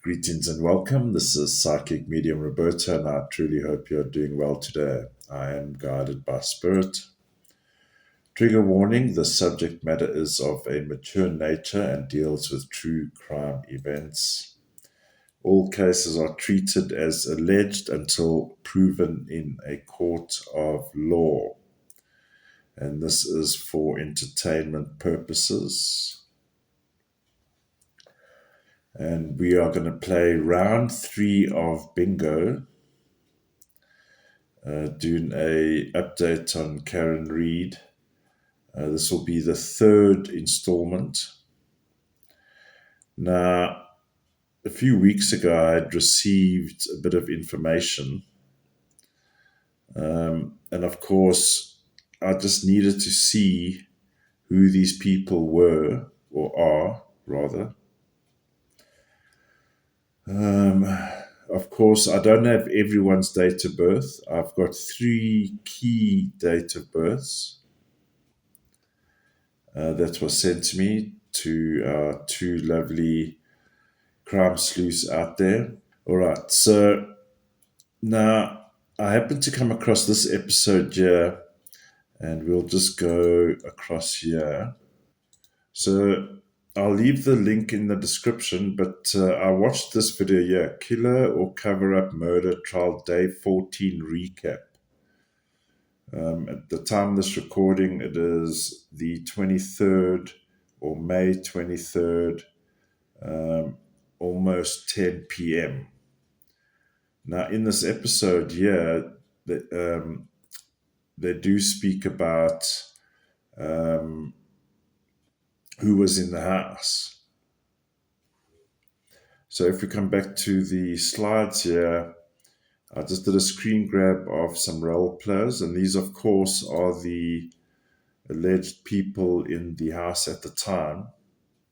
Greetings and welcome. This is Psychic Medium Roberto, and I truly hope you're doing well today. I am guided by Spirit. Trigger warning: the subject matter is of a mature nature and deals with true crime events. All cases are treated as alleged until proven in a court of law, and this is for entertainment purposes. And we are going to play round 3 of bingo, doing a update on Karen Reed. This will be the 3rd installment. Now, a few weeks ago, I had received a bit of information. And of course, I just needed to see who these people were, or are, rather. Of course, I don't have everyone's date of birth. I've got 3 key date of births that was sent to me to our 2 lovely crime sleuths out there. All right, so now I happened to come across this episode here, and we'll just go across here. So I'll leave the link in the description, but I watched this video here, Killer or Cover-Up Murder Trial Day 14 Recap. At the time of this recording, it is the 23rd or May 23rd, almost 10 p.m. Now, in this episode here, they do speak about who was in the house. So if we come back to the slides here, I just did a screen grab of some role players, and these, of course, are the alleged people in the house at the time.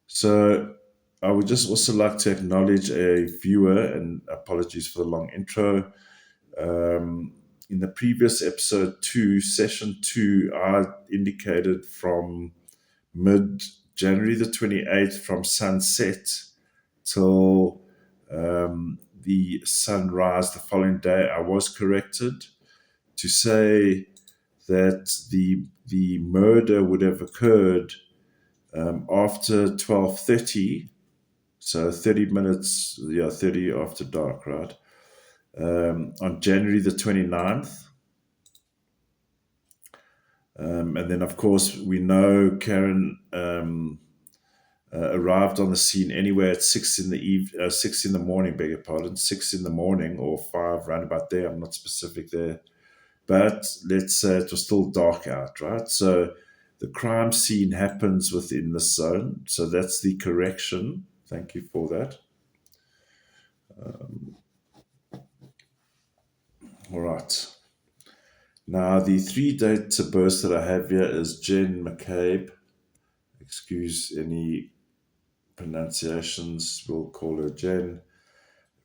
So I would just also like to acknowledge a viewer, and apologies for the long intro. In the previous episode 2, session 2, I indicated from mid-January the 28th, from sunset till the sunrise the following day. I was corrected to say that the murder would have occurred after 12:30, so 30 minutes, 30 after dark, right? On January the 29th. And then, of course, we know Karen arrived on the scene anywhere at 6 in the morning, beg your pardon, 6 in the morning or 5, round about there. I'm not specific there. But let's say it was still dark out, right? So the crime scene happens within the zone. So that's the correction. Thank you for that. All right. Now, the 3 dates of birth that I have here is Jen McCabe. Excuse any pronunciations, we'll call her Jen.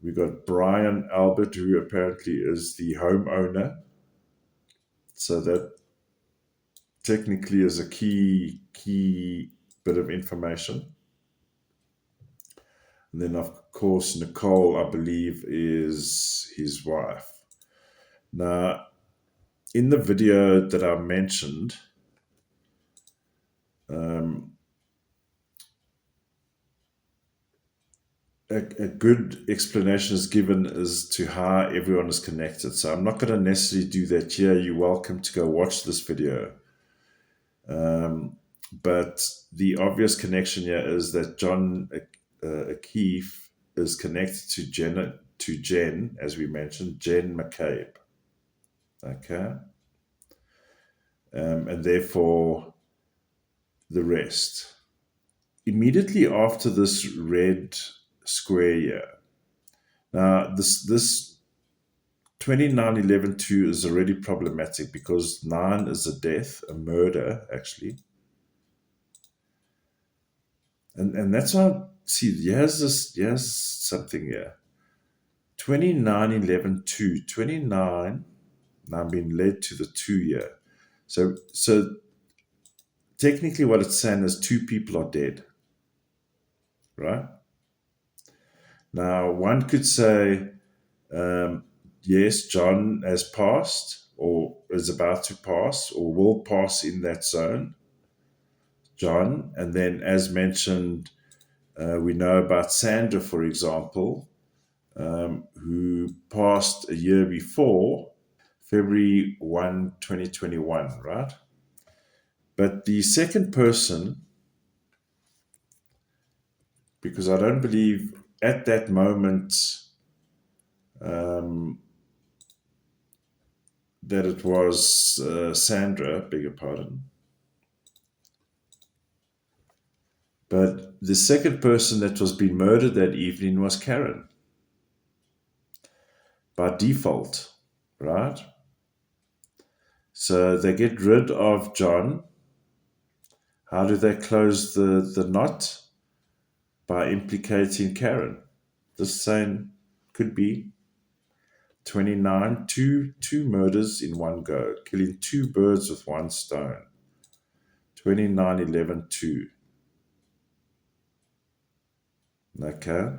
We got Brian Albert, who apparently is the homeowner. So that technically is a key bit of information. And then, of course, Nicole, I believe, is his wife. Now, in the video that I mentioned, a good explanation is given as to how everyone is connected. So I'm not going to necessarily do that here. You're welcome to go watch this video. But the obvious connection here is that John O'Keefe is connected to Jen, as we mentioned, Jen McCabe. Okay? And therefore, the rest. Immediately after this red square here. Now, this 2911-2 is already problematic because 9 is a death, a murder, actually. And that's why, see, here's something here. 2911-2, 29, now I'm being led to the 2 here. So technically what it's saying is 2 people are dead, right? Now, one could say, yes, John has passed or is about to pass or will pass in that zone, John. And then, as mentioned, we know about Sandra, for example, who passed a year before, February 1, 2021, right? But the second person, because I don't believe at that moment that it was Sandra, beg your pardon. But the second person that was being murdered that evening was Karen, by default, right? So they get rid of John. How do they close the knot? By implicating Karen. This saying could be 29, two murders in one go, killing two birds with one stone. 29, 11, 2. Okay.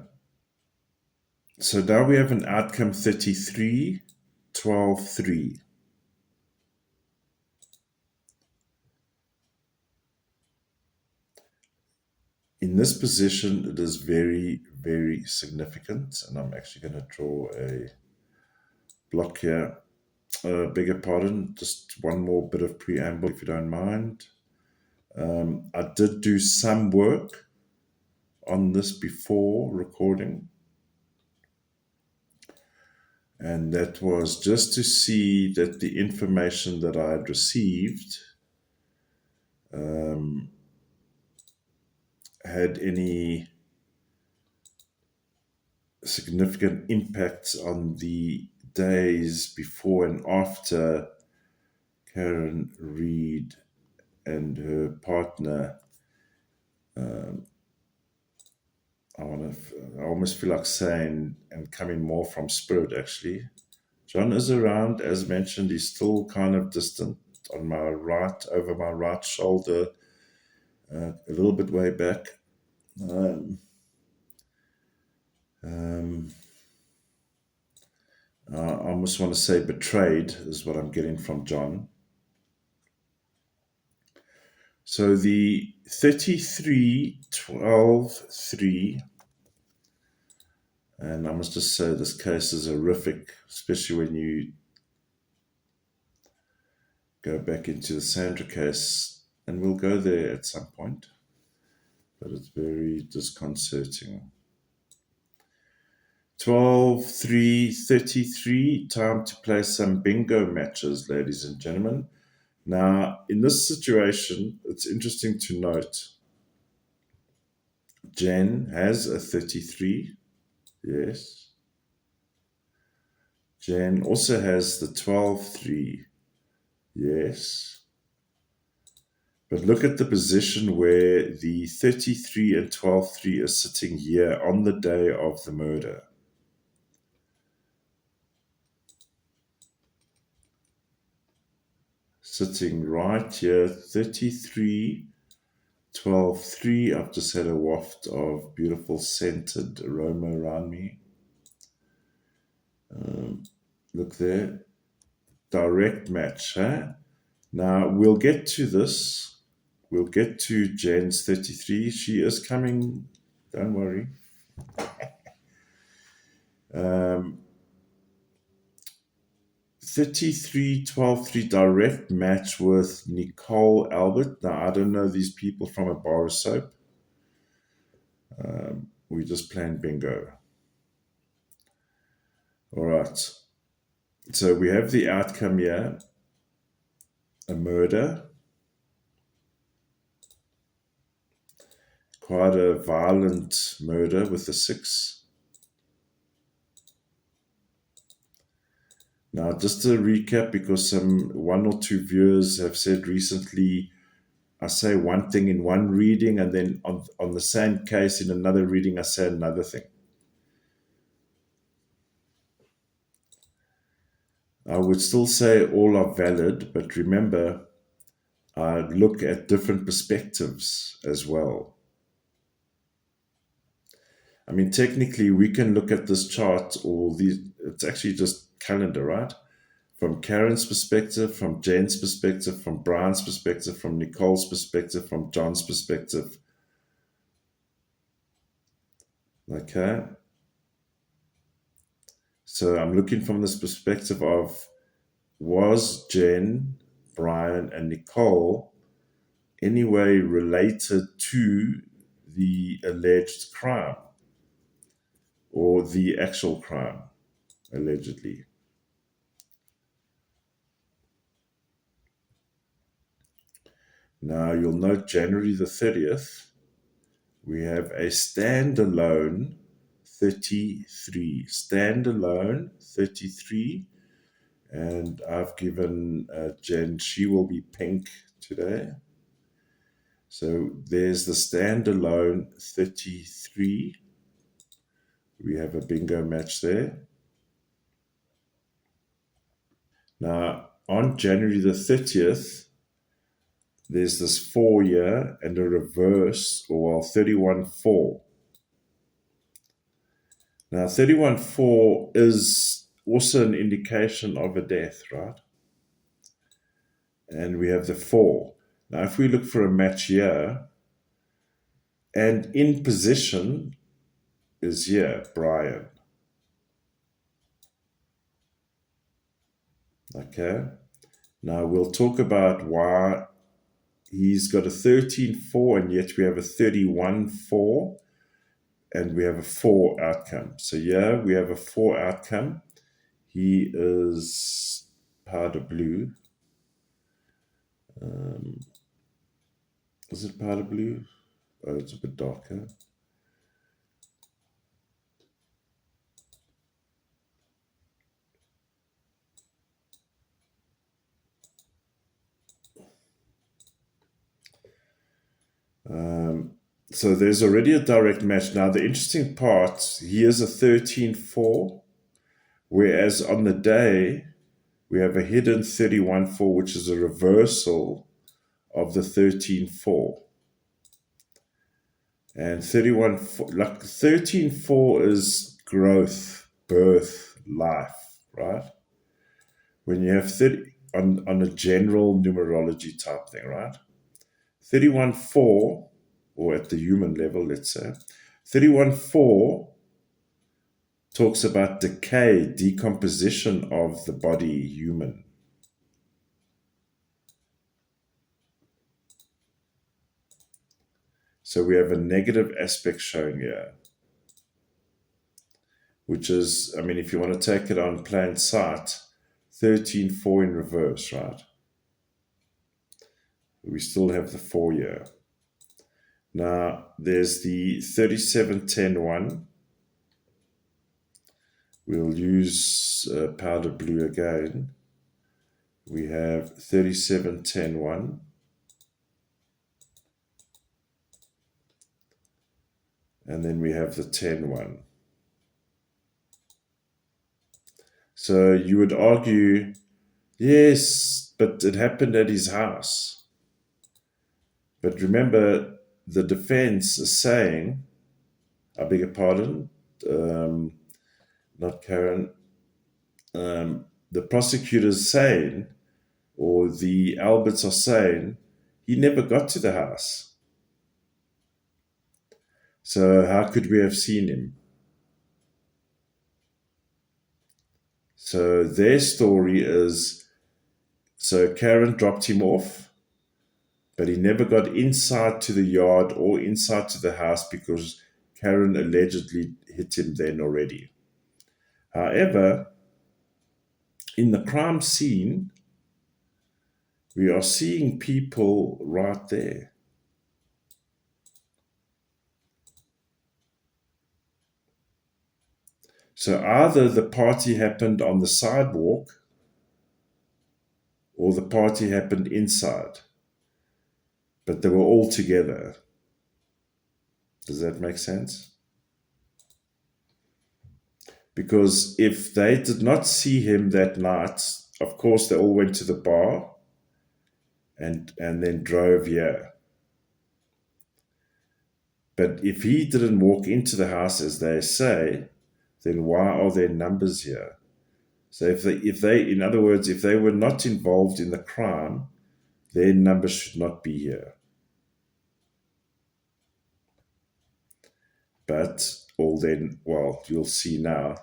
So now we have an outcome 33, 12, 3. In this position, it is very, very significant. And I'm actually going to draw a block here. Beg your pardon, just one more bit of preamble, if you don't mind. I did do some work on this before recording. And that was just to see that the information that I had received had any significant impacts on the days before and after Karen Reed and her partner. I almost feel like saying, and coming more from spirit actually, John is around, as mentioned. He's still kind of distant on my right, over my right shoulder, a little bit way back. I almost want to say betrayed is what I'm getting from John. So the 33, 12, 3, and I must just say this case is horrific, especially when you go back into the Sandra case, and we'll go there at some point, but it's very disconcerting. 12, 3, 33, time to play some bingo matches, ladies and gentlemen. Now, in this situation, it's interesting to note Jen has a 33. Yes. Jen also has the 12-3. Yes. But look at the position where the 33 and 12-3 are sitting here on the day of the murder. Sitting right here, 33, 12-3. I've just had a waft of beautiful scented aroma around me. Look there. Direct match, huh? Now, we'll get to this. We'll get to Jen's 33. She is coming. Don't worry. 33, 12-3 direct match with Nicole Albert. Now, I don't know these people from a bar of soap. We just playing bingo. All right. So we have the outcome here. A murder. Quite a violent murder with a 6. Now, just to recap, because some one or two viewers have said recently, I say one thing in one reading, and then on the same case in another reading, I say another thing. I would still say all are valid, but remember, I look at different perspectives as well. I mean, technically, we can look at this chart, or it's actually just calendar, right? From Karen's perspective, from Jen's perspective, from Brian's perspective, from Nicole's perspective, from John's perspective. Okay. So I'm looking from this perspective of, was Jen, Brian, and Nicole anyway related to the alleged crime or the actual crime, allegedly? Now, you'll note January the 30th, we have a standalone 33. Standalone 33. And I've given Jen, she will be pink today. So there's the standalone 33. We have a bingo match there. Now, on January the 30th, there's this 4 year and a reverse, or 31-4. Now, 31-4 is also an indication of a death, right? And we have the 4. Now, if we look for a match here, and in position is here, Brian. Okay. Now, we'll talk about why he's got a 13-4, and yet we have a 31-4, and we have a 4 outcome. So yeah, we have a 4 outcome. He is powder blue. Is it powder blue? Oh, it's a bit darker. So there's already a direct match. Now, the interesting part, he is a 13-4, whereas on the day, we have a hidden 31-4, which is a reversal of the 13-4. And 31-4, like 13-4 is growth, birth, life, right? When you have 30, on a general numerology type thing, right? 31-4, or at the human level, let's say, 31-4 talks about decay, decomposition of the body, human. So we have a negative aspect showing here, which is, I mean, if you want to take it on plain sight, 13-4 in reverse, right? We still have the 4 year. Now, there's the 37-10-1. We'll use powder blue again. We have 37-10-1. And then we have the 10-1. So you would argue, yes, but it happened at his house. But remember, the defense is saying, I beg your pardon, not Karen, the prosecutor's saying, or the Alberts are saying, he never got to the house. So how could we have seen him? So their story is, so Karen dropped him off, but he never got inside to the yard or inside to the house because Karen allegedly hit him then already. However, in the crime scene, we are seeing people right there. So either the party happened on the sidewalk or the party happened inside, but they were all together. Does that make sense? Because if they did not see him that night, of course they all went to the bar and then drove here. But if he didn't walk into the house, as they say, then why are there numbers here? So in other words, if they were not involved in the crime, their number should not be here. But you'll see now,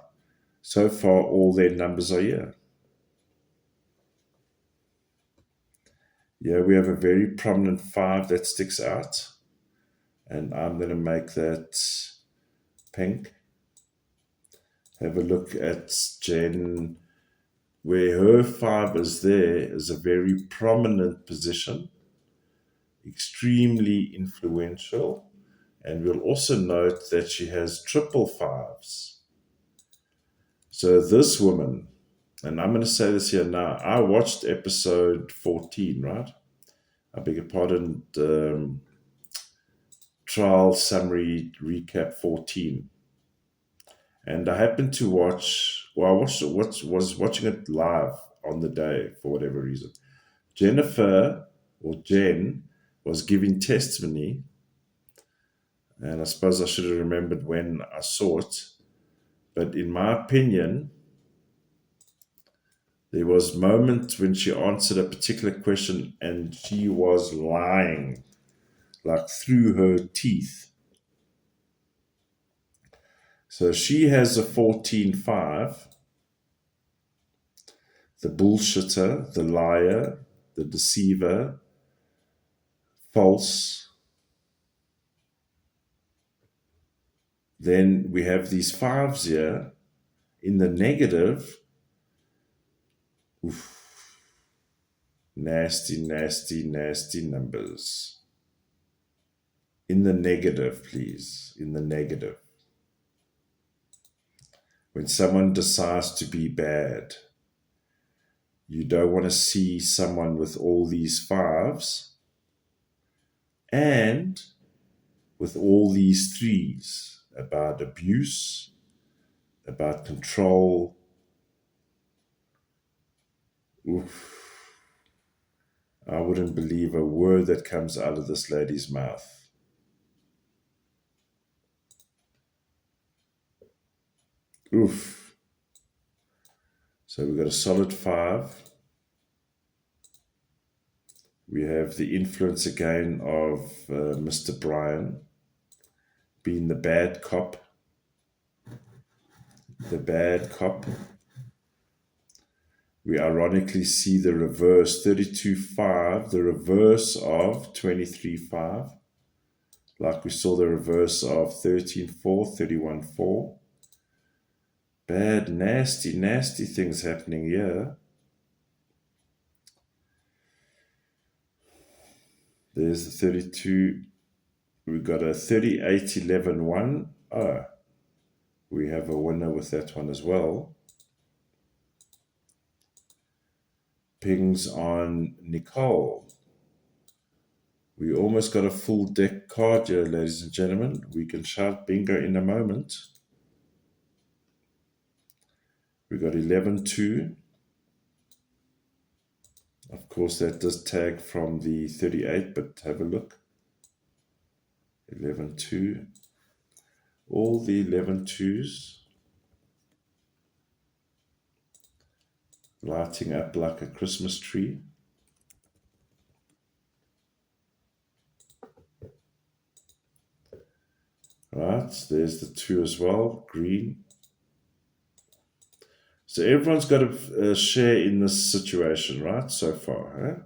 so far all their numbers are here. Yeah, we have a very prominent 5 that sticks out. And I'm going to make that pink. Have a look at Jen, where her 5 is there is a very prominent position, extremely influential. And we'll also note that she has triple 5s. So this woman, and I'm going to say this here now, I watched episode 14, right? I beg your pardon, trial summary recap 14. And I happened to watch, I was watching it live on the day for whatever reason. Jennifer, or Jen, was giving testimony, and I suppose I should have remembered when I saw it. But in my opinion, there was moments when she answered a particular question and she was lying, like through her teeth. So she has a 14-5, the bullshitter, the liar, the deceiver, false. Then we have these 5s here in the negative. Oof. Nasty, nasty, nasty numbers. In the negative, please. In the negative. When someone decides to be bad, you don't want to see someone with all these 5s and with all these 3s about abuse, about control. Oof. I wouldn't believe a word that comes out of this lady's mouth. Oof. So we've got a solid 5. We have the influence again of Mr. Brian being the bad cop. The bad cop. We ironically see the reverse, 32-5, the reverse of 23-5. Like we saw the reverse of 13-4, 31-4. Bad, nasty, nasty things happening here. There's the 32. We've got a 38-11-1. Oh, we have a winner with that one as well. Pings on Nicole. We almost got a full deck card here, ladies and gentlemen. We can shout bingo in a moment. We got 11-2. Of course, that does tag from the 38, but have a look. 11-2. All the 11-2s lighting up like a Christmas tree. Right, there's the 2 as well, green. So everyone's got a share in this situation, right, so far. Huh?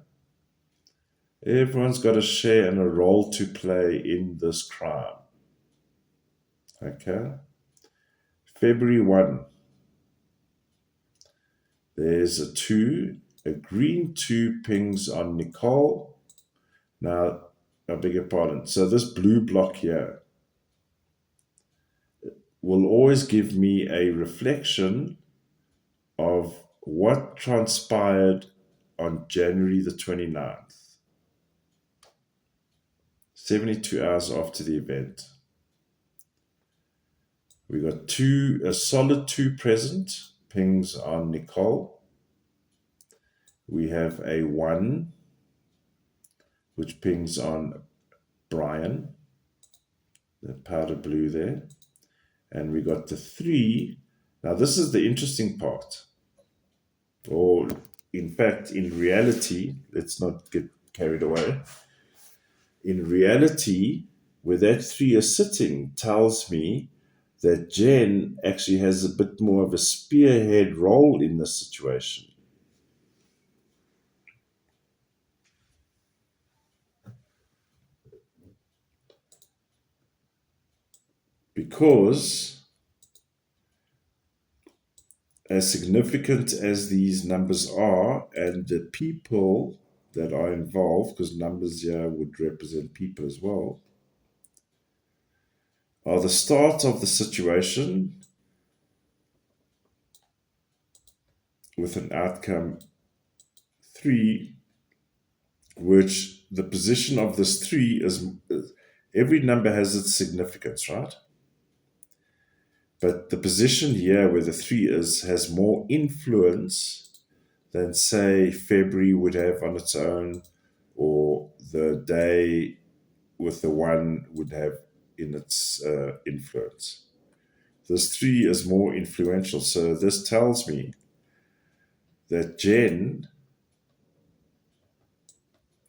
Everyone's got a share and a role to play in this crime. Okay. February 1. There's a 2, a green 2 pings on Nicole. Now, I beg your pardon. So this blue block here will always give me a reflection of what transpired on January the 29th, 72 hours after the event. We got a solid 2 present, pings on Nicole. We have a 1, which pings on Brian, the powder blue there. And we got the 3. Now, this is the interesting part. Or, in fact, in reality, let's not get carried away. In reality, where that 3 is sitting tells me that Jen actually has a bit more of a spearhead role in this situation. Because as significant as these numbers are, and the people that are involved, because numbers here would represent people as well, are the start of the situation with an outcome 3, which the position of this 3 is, every number has its significance, right? But the position here where the 3 is has more influence than, say, February would have on its own, or the day with the 1 would have in its influence. This 3 is more influential. So this tells me that Jen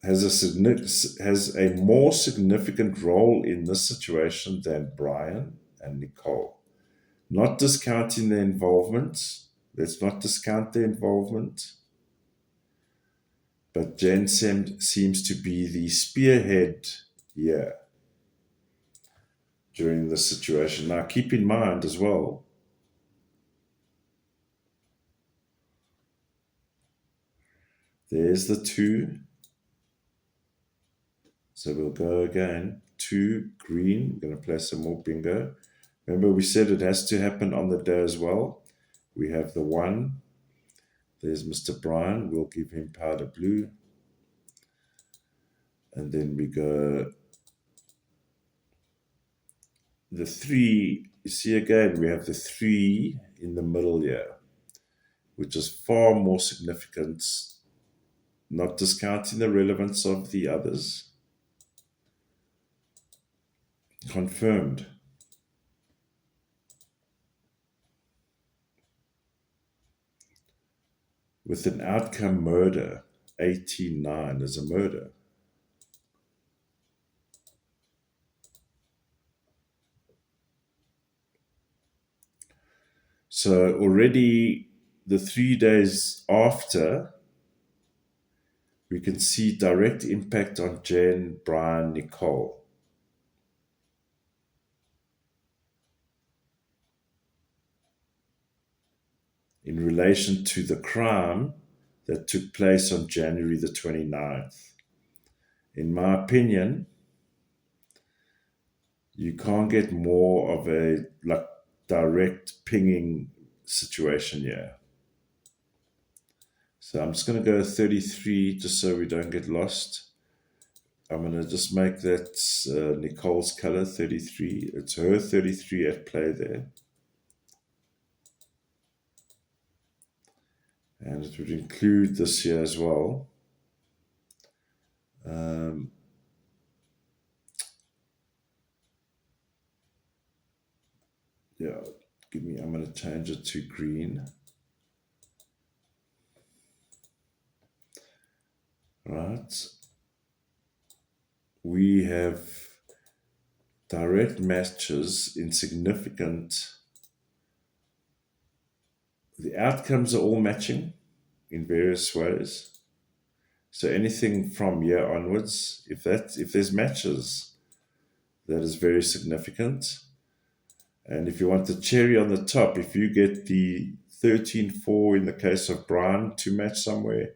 has a more significant role in this situation than Brian and Nicole. Not discounting their involvement. Let's not discount their involvement. But Jen seems to be the spearhead here during this situation. Now, keep in mind as well, there's the 2. So we'll go again. 2, green. We're going to play some more bingo. Remember, we said it has to happen on the day as well. We have the 1. There's Mr. Brian. We'll give him powder blue. And then we go the 3. You see again, we have the 3 in the middle here, which is far more significant, not discounting the relevance of the others. Confirmed. With an outcome murder, 18-9 is a murder. So already the 3 days after, we can see direct impact on Jen, Brian, Nicole. In relation to the crime that took place on January the 29th. In my opinion, you can't get more of a direct pinging situation here. So I'm just going to go 33 just so we don't get lost. I'm going to just make that Nicole's color 33. It's her 33 at play there. And it would include this here as well. Yeah, I'm going to change it to green. Right. We have direct matches in significant. The outcomes are all matching in various ways. So anything from here onwards, if there's matches, that is very significant. And if you want the cherry on the top, if you get the 13-4 in the case of Brian to match somewhere,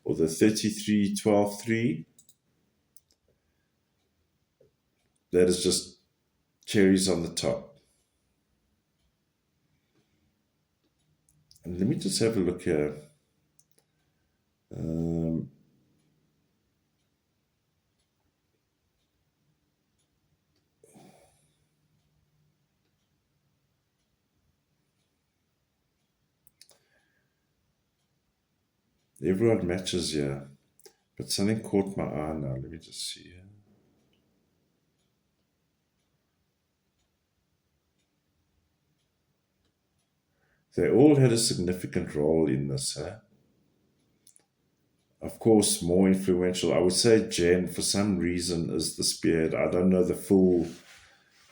or the 33-12-3, that is just cherries on the top. And let me just have a look here. Everyone matches here, but something caught my eye now. Let me just see here. They all had a significant role in this. Of course, more influential. I would say Jen, for some reason, is the spearhead. I don't know the full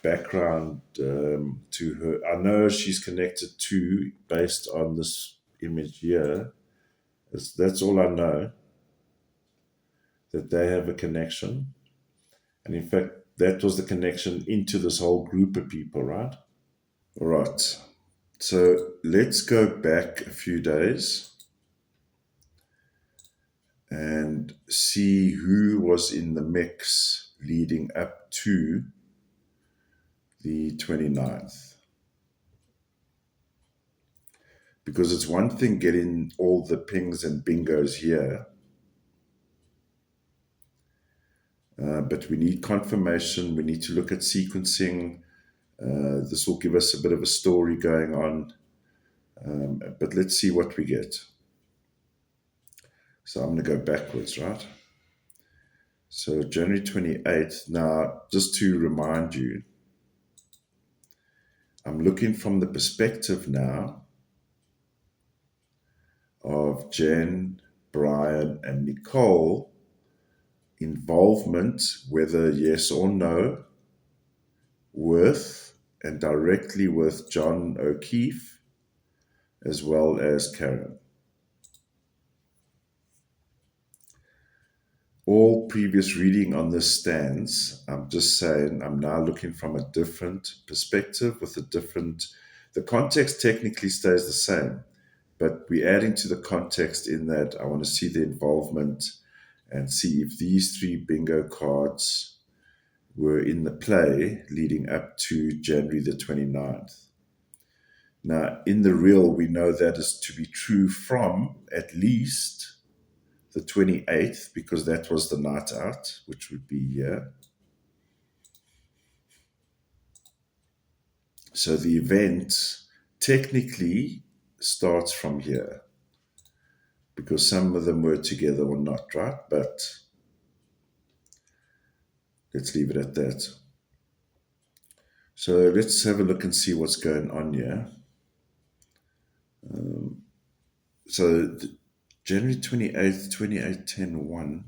background to her. I know she's connected to, based on this image here. That's all I know, that they have a connection. And in fact, that was the connection into this whole group of people, right? All right. So let's go back a few days and see who was in the mix leading up to the 29th. Because it's one thing getting all the pings and bingos here, but we need confirmation. We need to look at sequencing. This will give us a bit of a story going on. But let's see what we get. So I'm going to go backwards, right? So January 28th. Now, just to remind you, I'm looking from the perspective now of Jen, Brian, and Nicole involvement, whether yes or no, with and directly with John O'Keefe, as well as Karen. All previous reading on this stands. I'm just saying I'm now looking from a different perspective with a different, the context technically stays the same, but we're adding to the context in that I want to see the involvement and see if these three bingo cards were in the play leading up to January the 29th. Now, in the real, we know that is to be true from at least the 28th, because that was the night out, which would be here. So the event technically starts from here, because some of them were together or not, right? But let's leave it at that. So let's have a look and see what's going on here. So January 28th, 2810-1.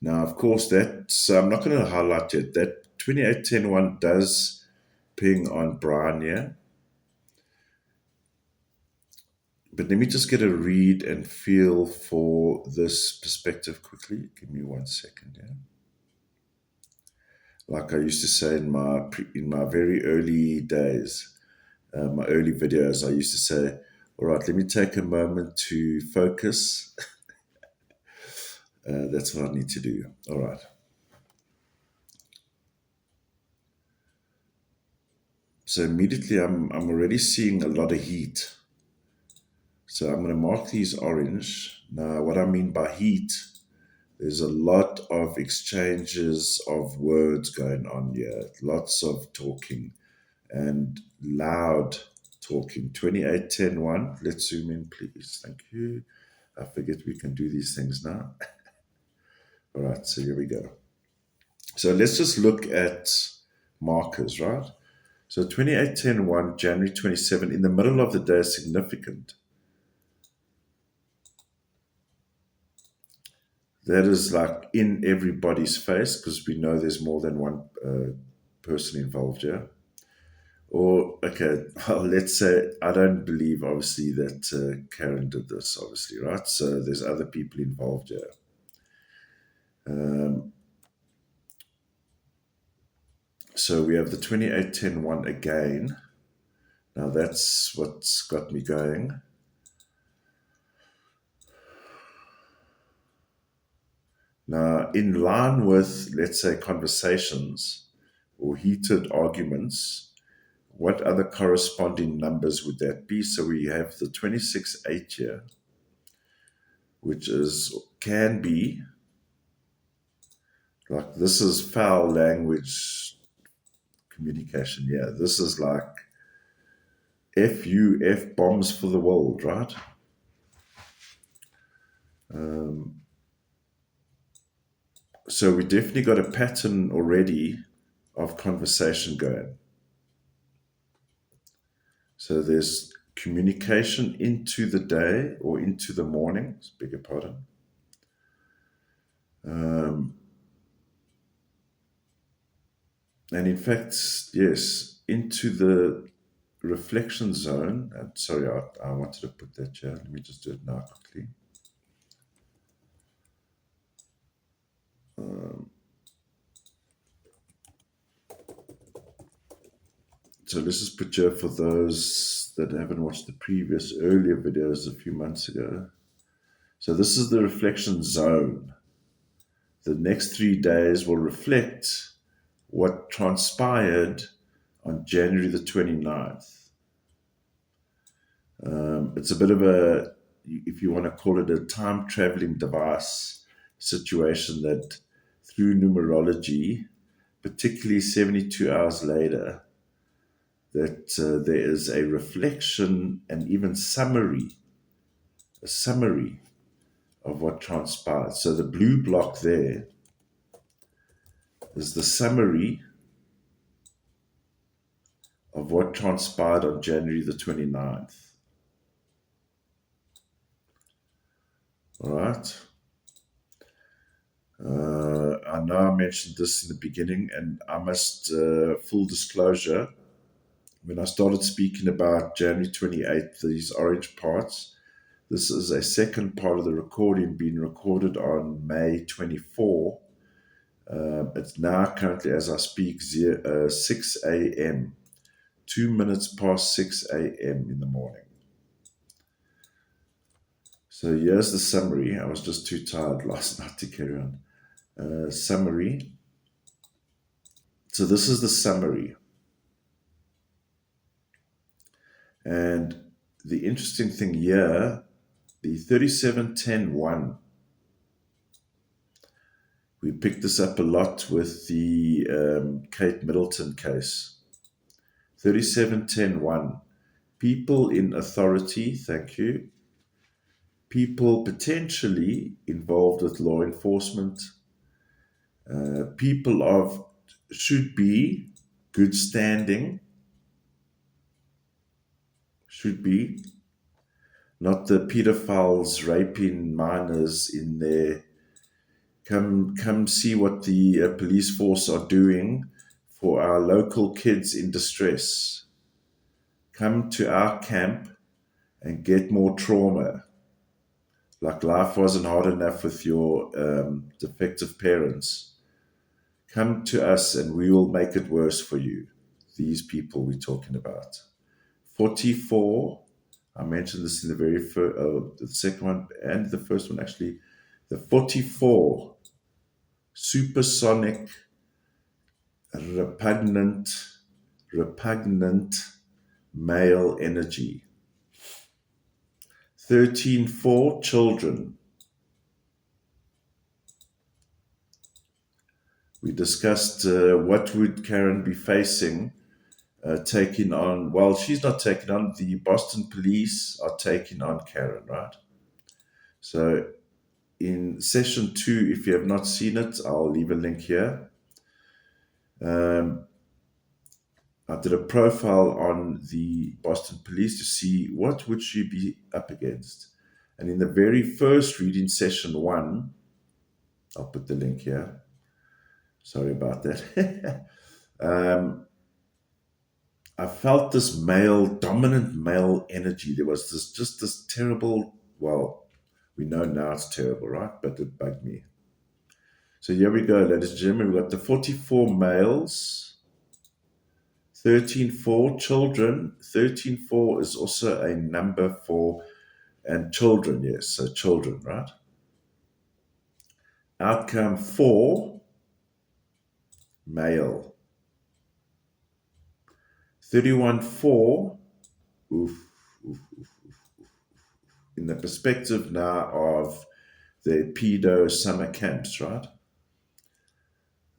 Now, of course, that's, I'm not going to highlight it. That 2810-1 does ping on Brian here. But let me just get a read and feel for this perspective quickly. Give me 1 second here. Like I used to say in my very early days, my early videos, I used to say, all right, let me take a moment to focus. That's what I need to do. All right. So immediately I'm already seeing a lot of heat. So I'm going to mark these orange. Now, what I mean by heat, there's a lot of exchanges of words going on here. Lots of talking and loud talking. 2810-1. Let's zoom in, please. Thank you. I forget we can do these things now. All right, so here we go. So let's just look at markers, right? So 2810-1, January 27, in the middle of the day is significant. That is like in everybody's face, because we know there's more than one person involved here. Or, okay, well, let's say I don't believe, obviously, that Karen did this, obviously, right? So there's other people involved here. So we have the 2810-1 again. Now that's what's got me going. Now, in line with, let's say, conversations or heated arguments, what other corresponding numbers would that be? So we have the 26-8 here, which can be, like, this is foul language communication. Yeah, this is like F bombs for the world, right? So we definitely got a pattern already of conversation going. So there's communication into the day or into the morning, beg your pardon. And in fact, yes, into the reflection zone. And sorry, I wanted to put that here. Let me just do it now quickly. So let's just put here for those that haven't watched the previous earlier videos a few months ago. So this is the reflection zone. The next 3 days will reflect what transpired on January the 29th. It's a bit of a, if you want to call it, a time traveling device situation that through numerology, particularly 72 hours later, that there is a reflection and even a summary of what transpired. So the blue block there is the summary of what transpired on January the 29th. All right. I know I mentioned this in the beginning, and I must, full disclosure, when I started speaking about January 28th, these orange parts, this is a second part of the recording being recorded on May 24. It's now currently, as I speak, 6 a.m., 2 minutes past 6 a.m. in the morning. So here's the summary. I was just too tired last night to carry on. Summary. So this is the summary. And the interesting thing here, the 37101, we picked this up a lot with the Kate Middleton case. 37101, people in authority, thank you. People potentially involved with law enforcement. People of should be good standing. Should be. Not the pedophiles raping minors in their. Come see what the police force are doing for our local kids in distress. Come to our camp and get more trauma. Like life wasn't hard enough with your defective parents. Come to us and we will make it worse for you. These people we're talking about. 44, I mentioned this in the very first, the second one and the first one actually. The 44 supersonic, repugnant male energy. 13.4 children. We discussed what would Karen be facing, taking on, well, she's not taking on, the Boston police are taking on Karen, right? So in session 2, if you have not seen it, I'll leave a link here. I did a profile on the Boston police to see what would she be up against. And in the very first reading, session 1, I'll put the link here. Sorry about that. I felt this dominant male energy. There was this terrible, well, we know now it's terrible, right? But it bugged me. So here we go, ladies and gentlemen. We've got the 44 males, 13.4 children. 13.4 is also a number for, and children, yes, so children, right? Outcome 4, male. 31.4, in the perspective now of the pedo summer camps, right?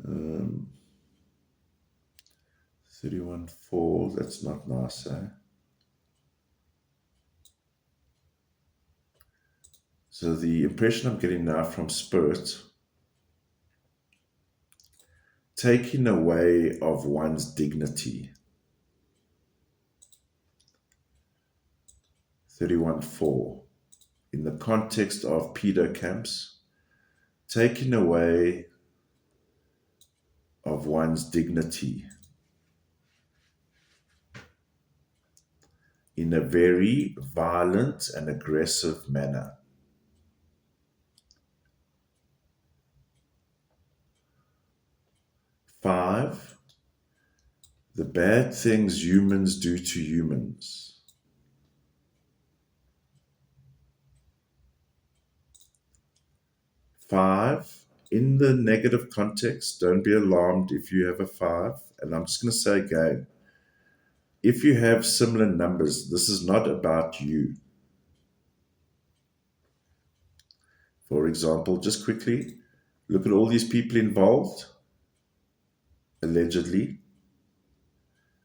31.4, that's not nice, eh? So the impression I'm getting now from Spirit, taking away of one's dignity. 31-4. In the context of pedo camps, taking away of one's dignity in a very violent and aggressive manner. Five, the bad things humans do to humans. Five, in the negative context, don't be alarmed if you have a 5. And I'm just going to say again, if you have similar numbers, this is not about you. For example, just quickly, look at all these people involved, allegedly,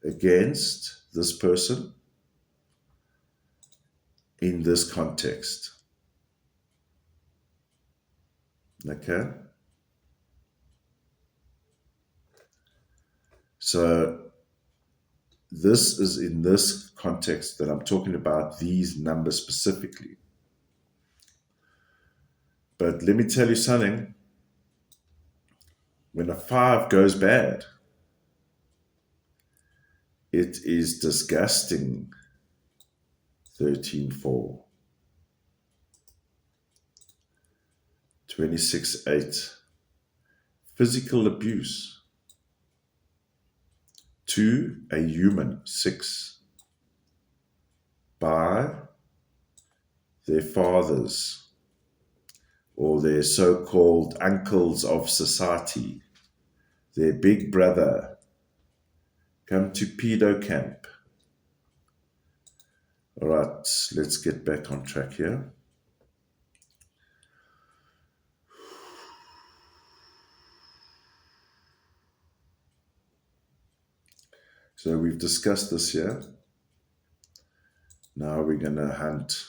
against this person in this context. Okay? So this is in this context that I'm talking about these numbers specifically. But let me tell you something. When a 5 goes bad, it is disgusting. 13-4. 26-8. Physical abuse to a human. 6. By their fathers or their so-called uncles of society, their big brother, come to pedo camp. All right, let's get back on track here. So we've discussed this here. Now we're going to hunt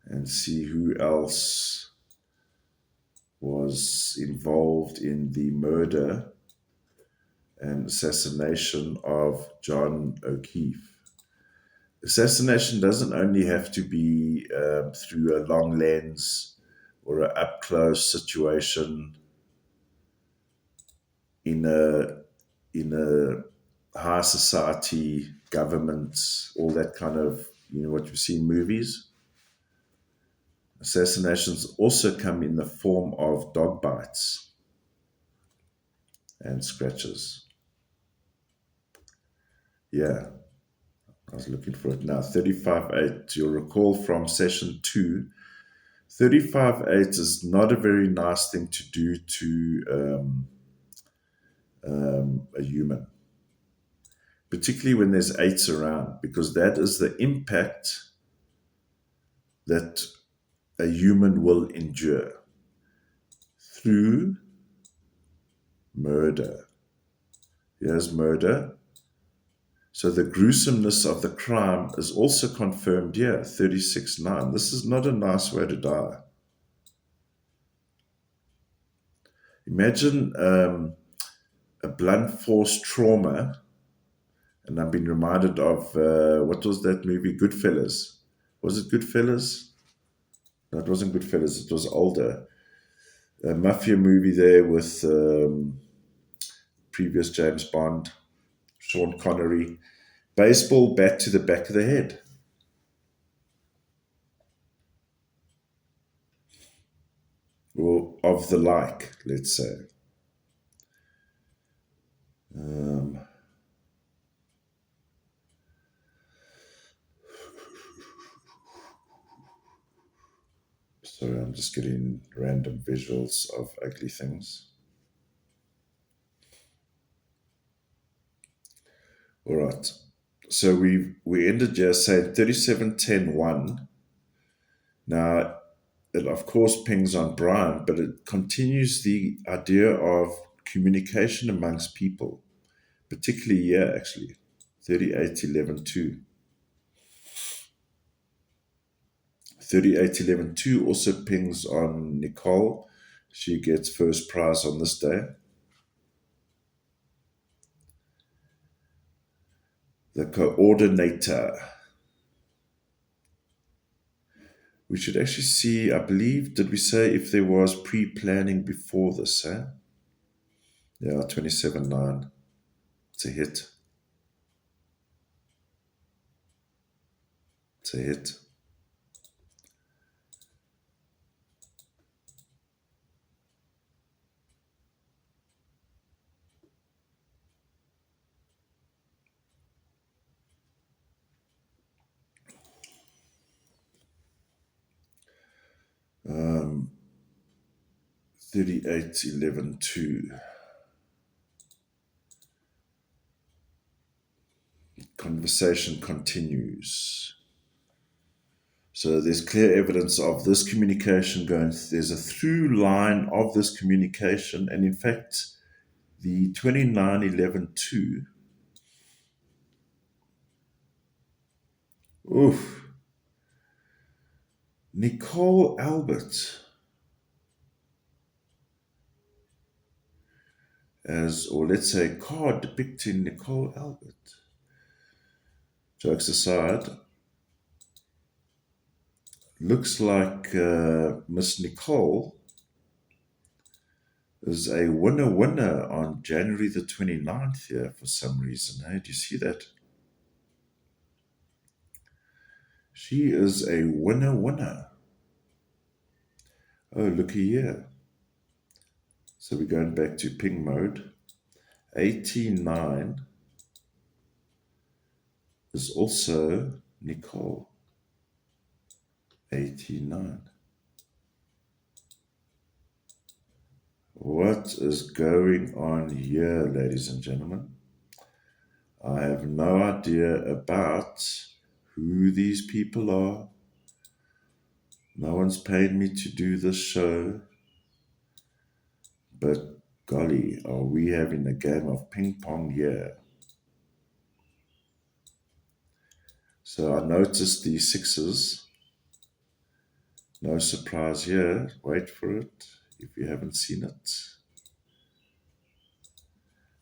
and see who else was involved in the murder and assassination of John O'Keefe. Assassination doesn't only have to be through a long lens or an up-close situation in a high society, government, all that kind of, what you see in movies. Assassinations also come in the form of dog bites and scratches. Yeah, I was looking for it now. 35-8, you'll recall from session 2, 35-8 is not a very nice thing to do to a human, particularly when there's 8s around, because that is the impact that a human will endure through murder. Here's murder. So the gruesomeness of the crime is also confirmed here, 36-9. This is not a nice way to die. Imagine a blunt force trauma, and I've been reminded of, what was that movie, Goodfellas? Was it Goodfellas? No, it wasn't Goodfellas, it was older. A mafia movie there with previous James Bond, Sean Connery. Baseball bat to the back of the head. Or of the like, let's say. Sorry, I'm just getting random visuals of ugly things. All right. So we ended just saying 37-10-1. Now, it of course pings on Brian, but it continues the idea of communication amongst people, particularly here, actually. 38-11-2. 38-11-2 also pings on Nicole. She gets first prize on this day. The coordinator. We should actually see, I believe, did we say if there was pre-planning before this, eh? Yeah, 27-9. It's a hit. It's a hit. Um, 38-11-2. Conversation continues. So there's clear evidence of this communication going. There's a through line of this communication, and in fact, the 29-11-2. Oof. Nicole Albert, or let's say a card depicting Nicole Albert. Jokes aside, looks like Miss Nicole is a winner on January the 29th here for some reason. Hey, do you see that? She is a winner. Oh, looky here. So we're going back to ping mode. 89 is also Nicole. 89. What is going on here, ladies and gentlemen? I have no idea about who these people are. No one's paid me to do this show. But golly, are we having a game of ping pong here? So I noticed the sixes. No surprise here. Wait for it if you haven't seen it.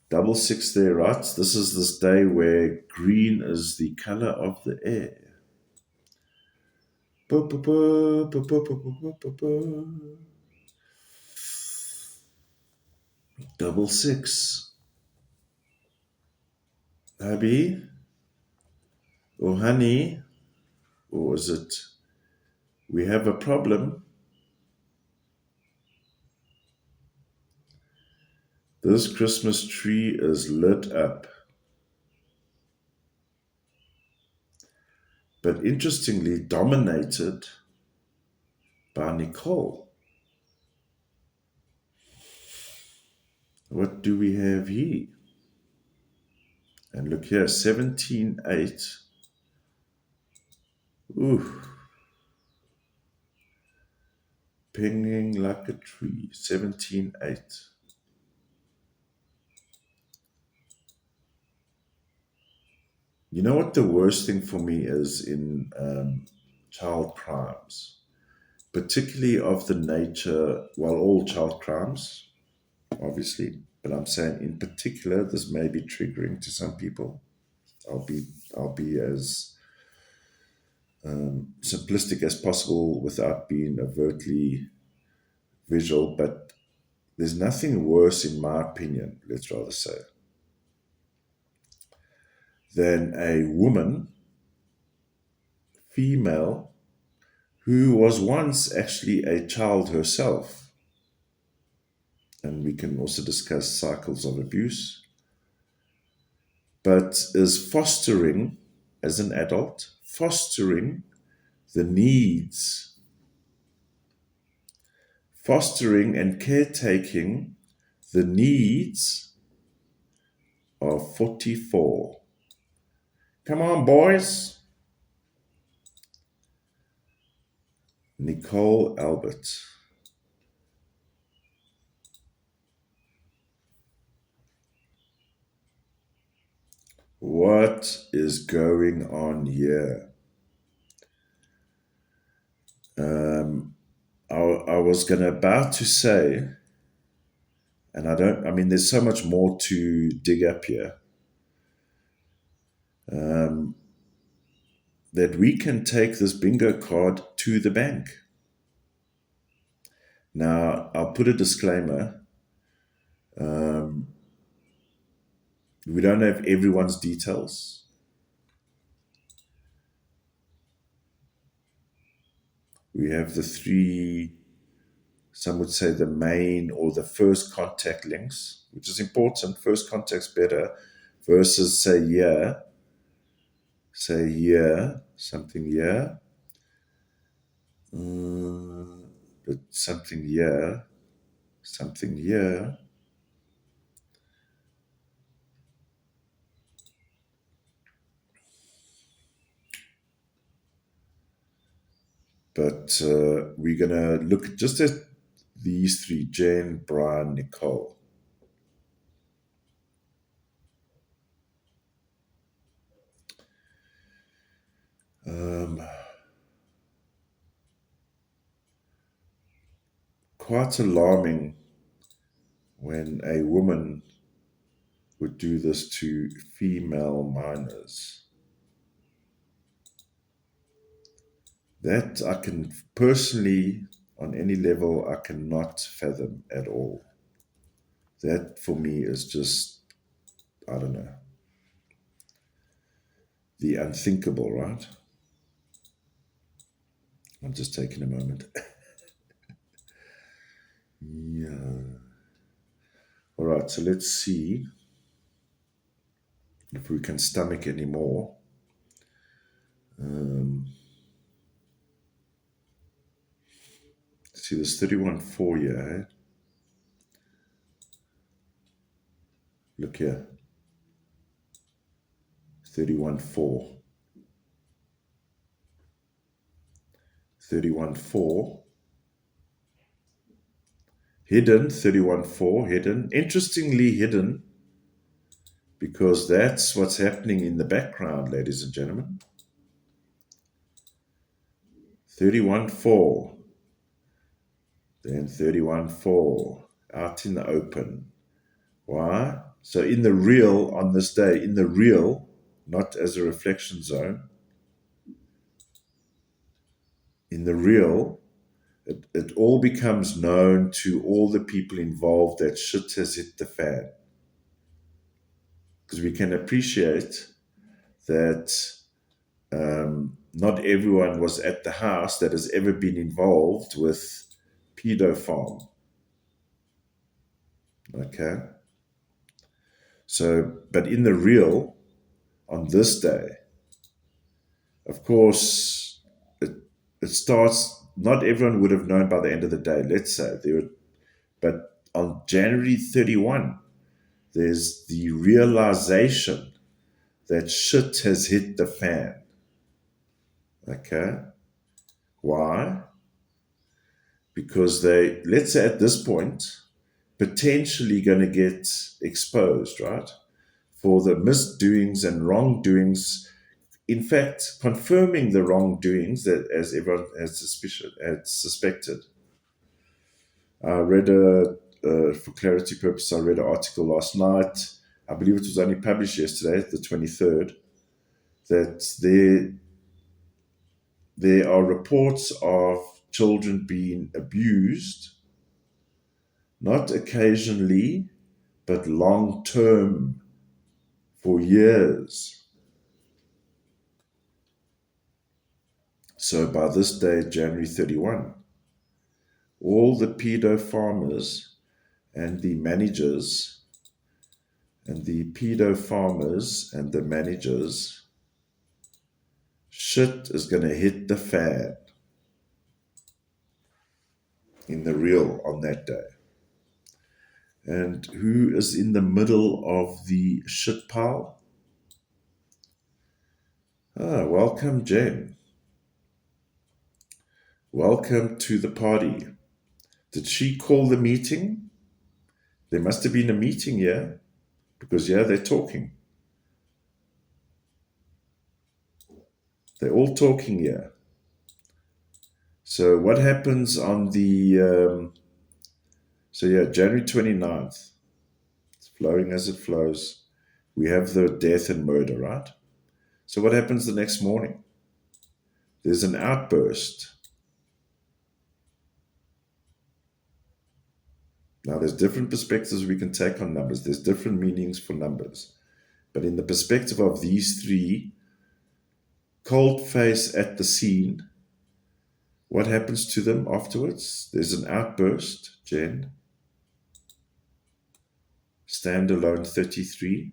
Double six there, right? This is this day where green is the color of the air. Double six. Hubby? Or honey? Or is it, we have a problem? This Christmas tree is lit up. But interestingly dominated by Nicole. What do we have here? And look here, 17-8. Ooh. Pinging like a tree. 17-8. You know what the worst thing for me is in child crimes? Particularly of the nature, well, all child crimes, obviously, but I'm saying in particular, this may be triggering to some people. I'll be as simplistic as possible without being overtly visual, but there's nothing worse, in my opinion, let's rather say, than a woman, female, who was once actually a child herself. And we can also discuss cycles of abuse, but is fostering, as an adult, fostering the needs, fostering and caretaking the needs of 44. Come on, boys. Nicole Albert. What is going on here? I was about to say, and there's so much more to dig up here. that we can take this bingo card to the bank. Now, I'll put a disclaimer. We don't have everyone's details. We have the three, some would say the main or the first contact links, which is important. First contact's better versus say something here, but something here, something here. But we're going to look just at these three, Jen, Brian, Nicole. Quite alarming when a woman would do this to female minors. That I can personally, on any level, I cannot fathom at all. That for me is just, I don't know, the unthinkable, right? I'm just taking a moment. Yeah. All right, so let's see if we can stomach any more. See, there's 31.4 here. Look here. 31.4. 31.4. Hidden, 31.4, hidden. Interestingly hidden, because that's what's happening in the background, ladies and gentlemen. 31.4. Then 31.4. Out in the open. Why? So in the real, on this day, in the real, not as a reflection zone, in the real, it all becomes known to all the people involved that shit has hit the fan. Because we can appreciate that not everyone was at the house that has ever been involved with pedo farm. Okay? So, but in the real, on this day, of course, it starts, not everyone would have known by the end of the day, let's say. But on January 31, there's the realization that shit has hit the fan. Okay? Why? Because they, let's say at this point, potentially going to get exposed, right? For the misdoings and wrongdoings. In fact, confirming the wrongdoings that, as everyone had suspected. I read for clarity purposes, I read an article last night. I believe it was only published yesterday, the 23rd, that there are reports of children being abused, not occasionally, but long term, for years. So by this day, January 31, all the pedo farmers and the managers and the pedo farmers and the managers, shit is going to hit the fan in the real on that day. And who is in the middle of the shit pile? Welcome, Jen. Welcome to the party. Did she call the meeting? There must have been a meeting here, because they're talking. They're all talking here. So what happens on the, January 29th, it's flowing as it flows. We have the death and murder, right? So what happens the next morning? There's an outburst. Now, there's different perspectives we can take on numbers. There's different meanings for numbers. But in the perspective of these three, cold face at the scene, what happens to them afterwards? There's an outburst, Jen. Standalone 33.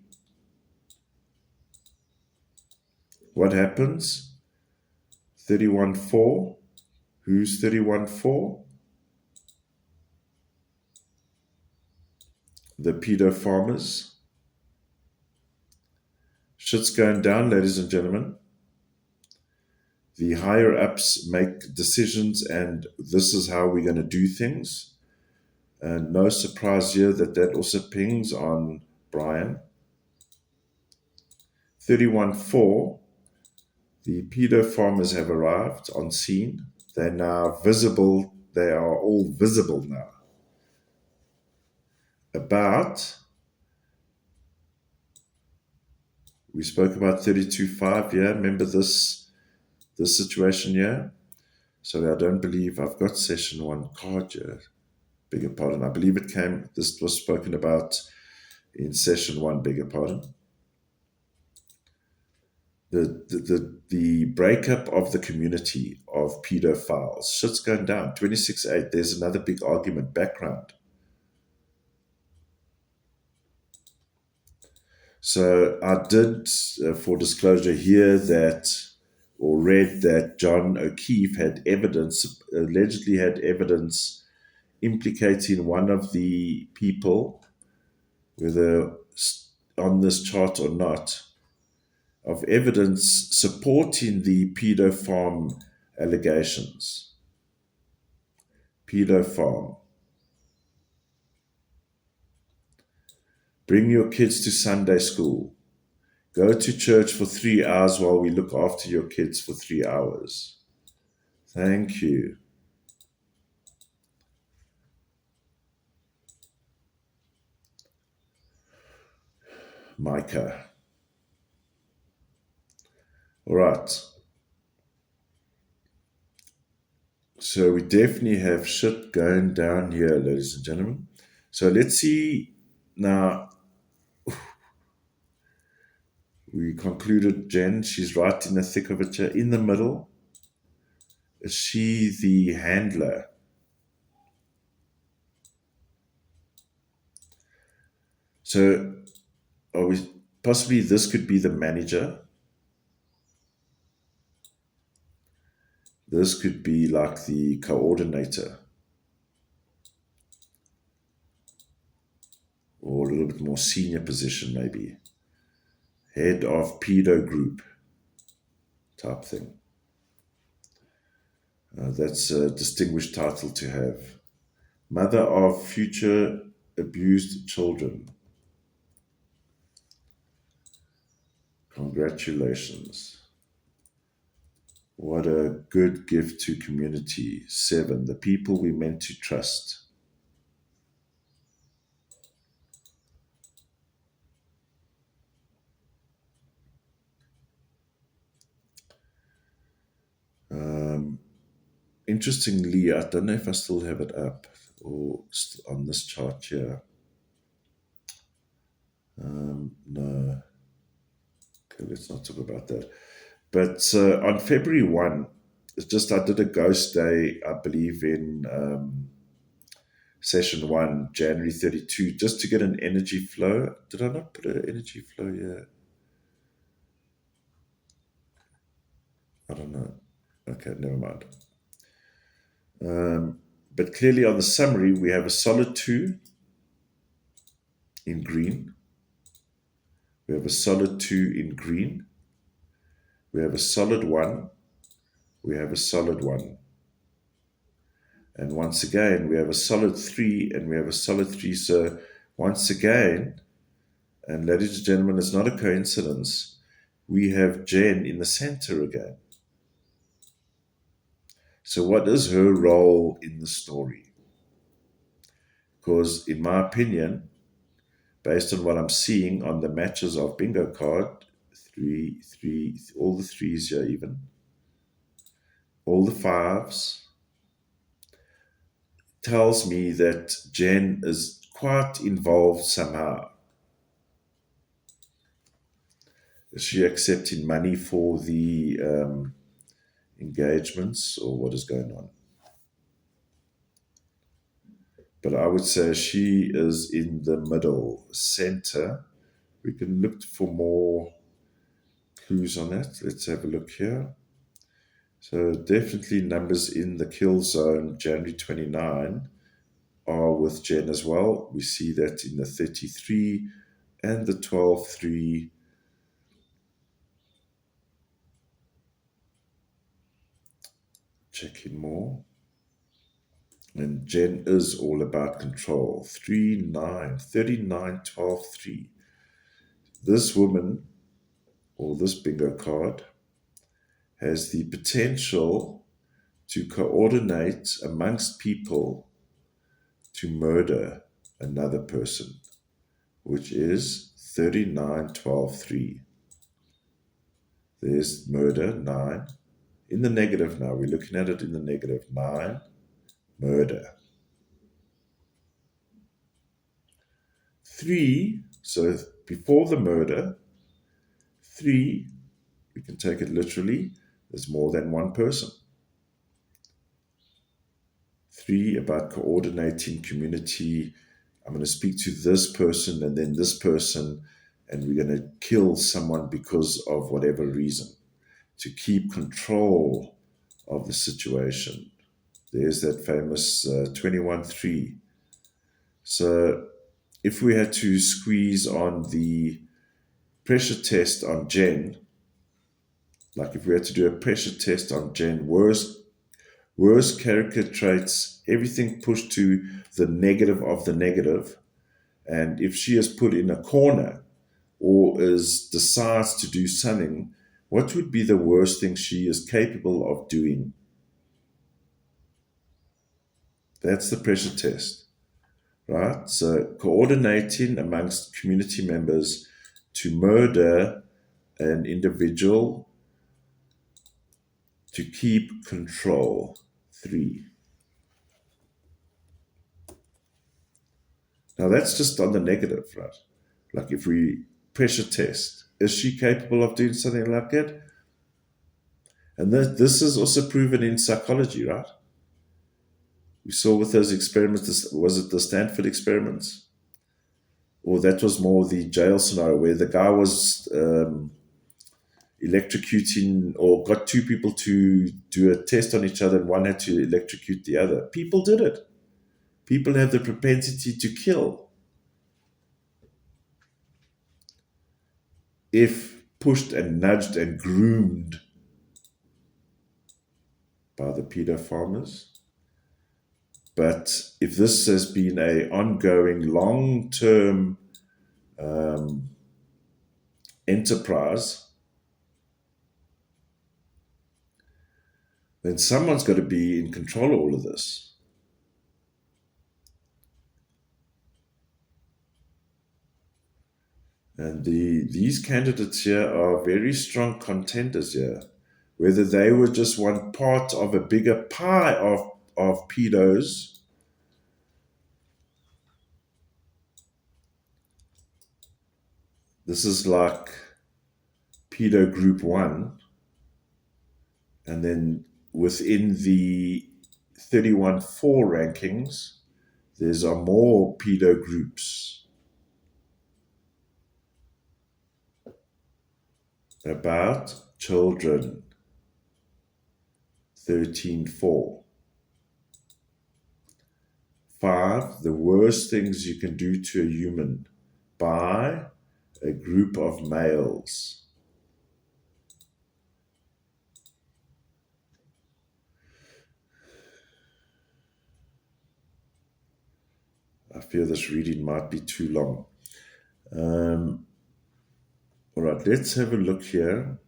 What happens? 31-4. Who's 31-4? The pedo farmers. Shit's going down, ladies and gentlemen. The higher ups make decisions, and this is how we're going to do things. And no surprise here that also pings on Brian. 31-4. The pedo farmers have arrived on scene. They're now visible. They are all visible now. We spoke about 32-5, yeah? Remember this situation here? Sorry, I don't believe I've got session 1 card here. Beg your pardon. I believe this was spoken about in session 1, beg your pardon. The breakup of the community of pedophiles. Shit's going down. 26-8. There's another big argument. Background. So I did, for disclosure, hear that or read that John O'Keefe allegedly had evidence implicating one of the people, whether on this chart or not, of evidence supporting the pedo farm allegations. Pedo farm. Bring your kids to Sunday school. Go to church for 3 hours while we look after your kids for 3 hours. Thank you. Micah. All right. So we definitely have shit going down here, ladies and gentlemen. So let's see now. We concluded Jen, she's right in the thick of it here. In the middle, is she the handler? So possibly this could be the manager. This could be like the coordinator. Or a little bit more senior position maybe. Head of pedo group type thing. That's a distinguished title to have. Mother of future abused children. Congratulations. What a good gift to community. 7, the people we meant to trust. Interestingly, I don't know if I still have it up or on this chart here. No. Okay, let's not talk about that. But on February 1, I did a ghost day, I believe, in session 1, January 32, just to get an energy flow. Did I not put an energy flow here? I don't know. Okay, never mind. But clearly on the summary, we have a solid 2 in green. We have a solid 2 in green. We have a solid 1. We have a solid 1. And once again, we have a solid 3 and we have a solid 3. So once again, and ladies and gentlemen, it's not a coincidence, we have Jen in the center again. So what is her role in the story? Because in my opinion, based on what I'm seeing on the matches of bingo card, 3, all the 3s here even, all the fives, tells me that Jen is quite involved somehow. Is she accepting money for the engagements, or what is going on? But I would say she is in the middle center. We can look for more clues on that. Let's have a look here. So definitely numbers in the kill zone, January 29, are with Jen as well. We see that in the 33 and the 12-3. Check in more. And Jen is all about control. 3, 9, 39, 12, 3. This woman, or this bingo card, has the potential to coordinate amongst people to murder another person, which is 39, 12, 3. There's murder, 9. In the negative now, we're looking at it in the negative. 9, murder. 3, so before the murder, 3, we can take it literally, there's more than one person. 3, about coordinating community. I'm going to speak to this person and then this person, and we're going to kill someone because of whatever reason, to keep control of the situation. There's that famous 21-3. So if we had to squeeze on the pressure test on Jen, like if we had to do a pressure test on Jen, worst character traits, everything pushed to the negative of the negative. And if she is put in a corner or decides to do something, what would be the worst thing she is capable of doing? That's the pressure test, right? So coordinating amongst community members to murder an individual to keep control. 3. Now that's just on the negative, right? Like if we pressure test, is she capable of doing something like that? And this is also proven in psychology, right? We saw with those experiments, was it the Stanford experiments? Or that was more the jail scenario where the guy was electrocuting, or got two people to do a test on each other and one had to electrocute the other. People did it. People have the propensity to kill if pushed and nudged and groomed by the pedo farmers. But if this has been an ongoing, long-term enterprise, then someone's got to be in control of all of this. And these candidates here are very strong contenders here. Whether they were just one part of a bigger pie of pedos, this is like pedo group 1, and then within the 31-4 rankings, there's more pedo groups about children. 13-4. 5, the worst things you can do to a human by a group of males. I fear this reading might be too long. All right, let's have a look here.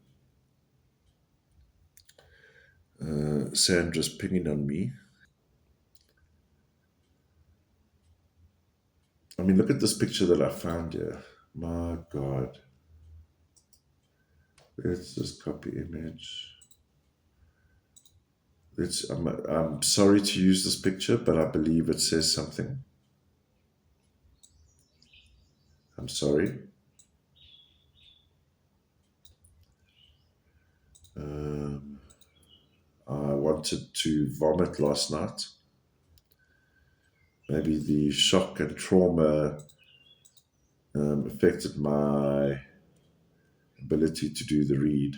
Sandra's pinging on me. I mean, look at this picture that I found here. My God. Let's just copy image. I'm sorry to use this picture, but I believe it says something. I'm sorry. I wanted to vomit last night. Maybe the shock and trauma affected my ability to do the read.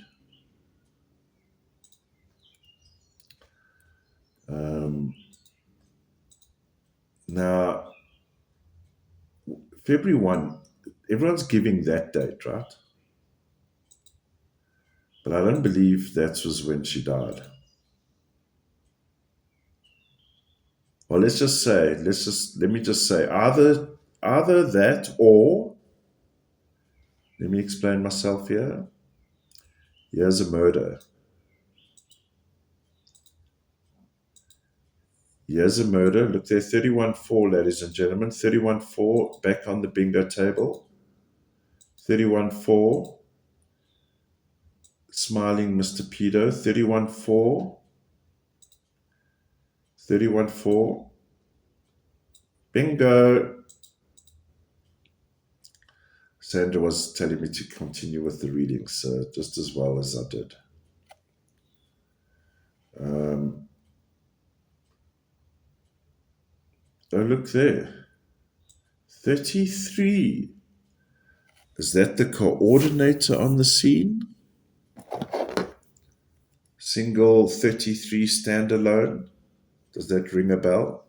Now, February 1, everyone's giving that date, right? But I don't believe that was when she died. Well, let me just say either that or, let me explain myself here. Here's a murder. Here's a murder. Look there, 31-4, ladies and gentlemen. 31-4, back on the bingo table. 31-4, smiling Mr. Pedo. 31-4, 31-4, bingo. Sandra was telling me to continue with the readings, so just as well as I did. Oh, look there. 33. Is that the coordinator on the scene? Single 33 standalone. Does that ring a bell?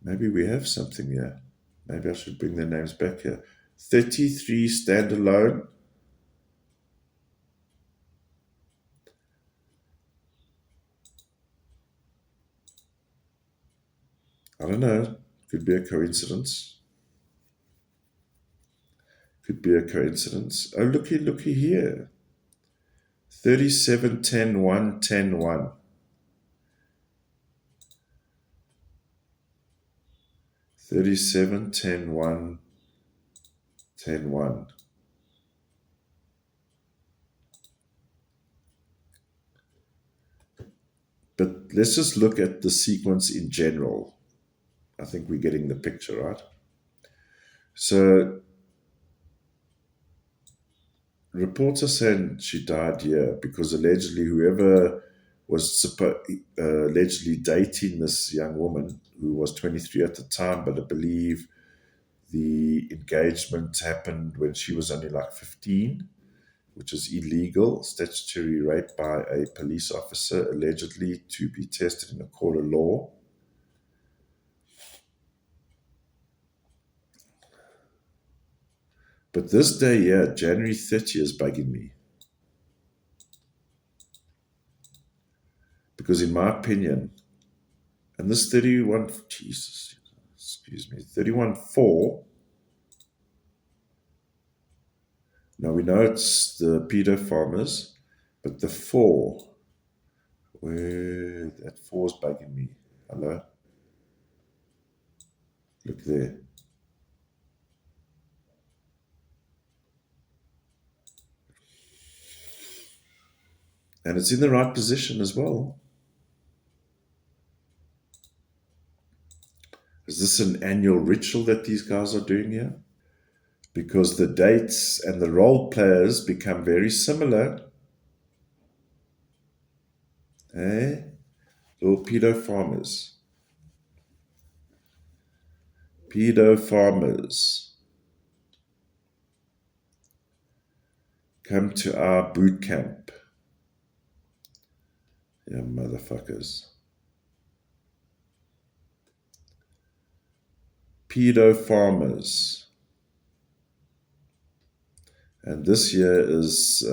Maybe we have something here. Maybe I should bring their names back here. 33 standalone. I don't know. Could be a coincidence. Could be a coincidence. Oh, looky here. 37, 10, 1, 10, 1. 37, 10, 1, 10, 1. But let's just look at the sequence in general. I think we're getting the picture, right? So reports are saying she died here because allegedly whoever was allegedly dating this young woman who was 23 at the time, but I believe the engagement happened when she was only like 15, which is illegal, statutory rape by a police officer, allegedly to be tested in a court of law. But this day here, January 30, is bugging me. Because in my opinion, and this 31, Jesus, excuse me, 31-4, now we know it's the pedo farmers, but the 4, where that 4 is bugging me. Hello? Look there. And it's in the right position as well. Is this an annual ritual that these guys are doing here? Because the dates and the role players become very similar. Eh? Little pedo farmers. Pedo farmers. Come to our boot camp. Yeah, motherfuckers. Pedo farmers. And this year is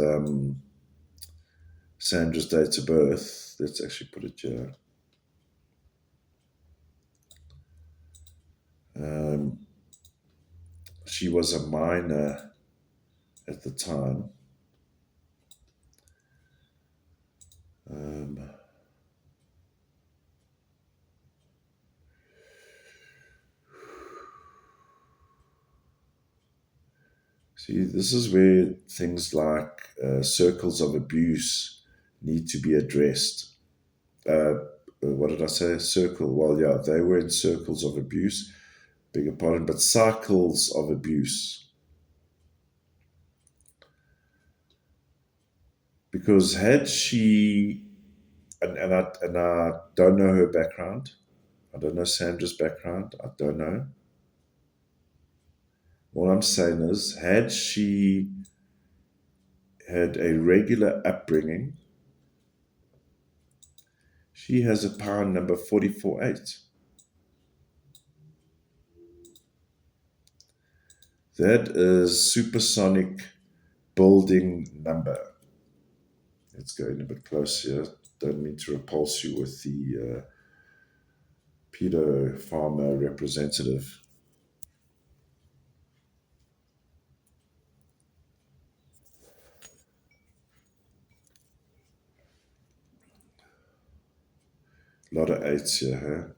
Sandra's date of birth. Let's actually put it here. She was a minor at the time. See, this is where things like circles of abuse need to be addressed. what did I say? Circle. Well, yeah, they were in circles of abuse, beg your pardon, but cycles of abuse. Because had she, and I don't know her background, I don't know Sandra's background, I don't know. All I'm saying is, had she had a regular upbringing, she has a power number 44-8. That is supersonic building number. Let's go in a bit closer here. Don't mean to repulse you with the pedo farmer representative. A lot of eights here, huh?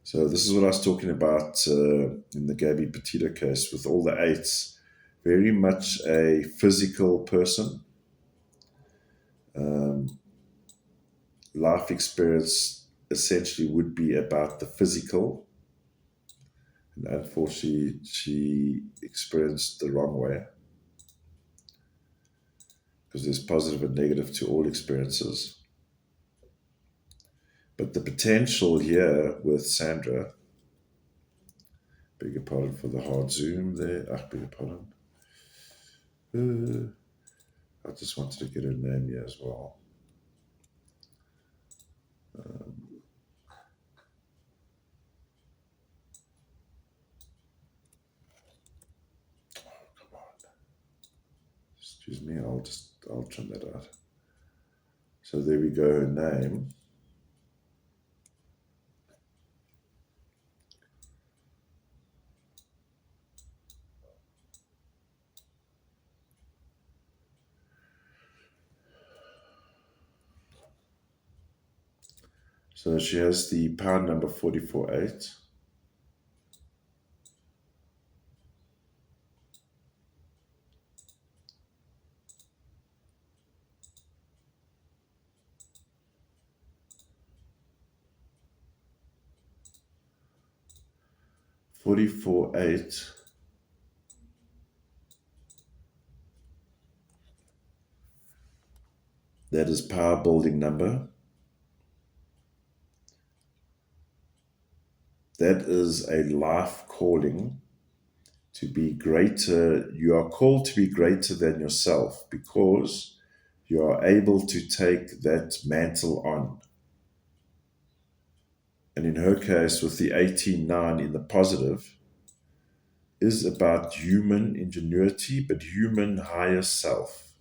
So this is what I was talking about in the Gabby Petito case with all the eights. Very much a physical person. Life experience essentially would be about the physical. And unfortunately, she experienced the wrong way. Because there's positive and negative to all experiences. But the potential here with Sandra, beg your pardon for the hard zoom there. Beg your pardon. I just wanted to get her name here as well. Oh, come on. Excuse me, I'll trim that out. So there we go, her name. So she has the pound number 44-8. That is power building number. That is a life calling to be greater. You are called to be greater than yourself because you are able to take that mantle on. And in her case, with the 18-9 in the positive, is about human ingenuity, but human higher self.